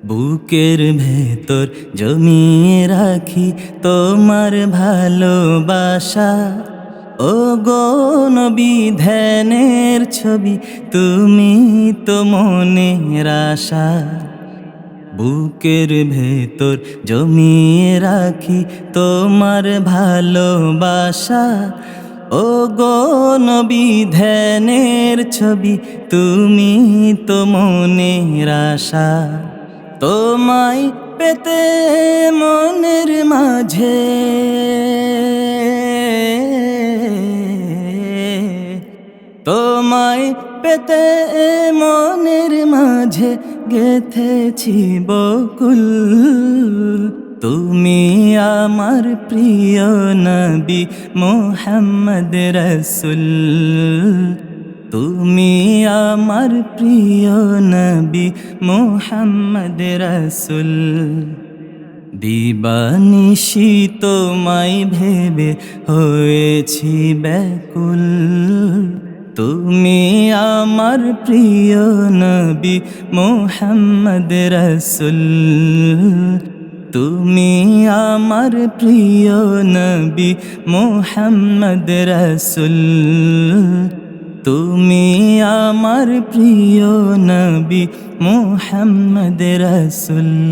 বুকের ভেতর জমিয়ে রাখি তোমার ভালোবাসা। ও গো নবী ধ্যানের ছবি, তুমি তো মনের আশা। বুকের ভেতর জমিয়ে রাখি তোমার ভালোবাসা। ও গো নবী ধ্যানের ছবি, তুমি তো মনের আশা। তোমায় পেতে মনের মাঝে তোমায় পেতে মনের মাঝে গেথেছি বকুল। তুমি আমার প্রিয় নবী মুহাম্মদ রাসূল। তুমি আমার প্রিয় নবী মুহাম্মদ রাসূল। দিবানিশি তোমায় ভেবে হয়েছি ব্যাকুল। তুমি আমার প্রিয় নবী মুহাম্মদ রাসূল। তুমি আমার প্রিয় নবী মুহাম্মদ রাসূল। তুমি আমার প্রিয় নবী মুহাম্মদ রাসূল।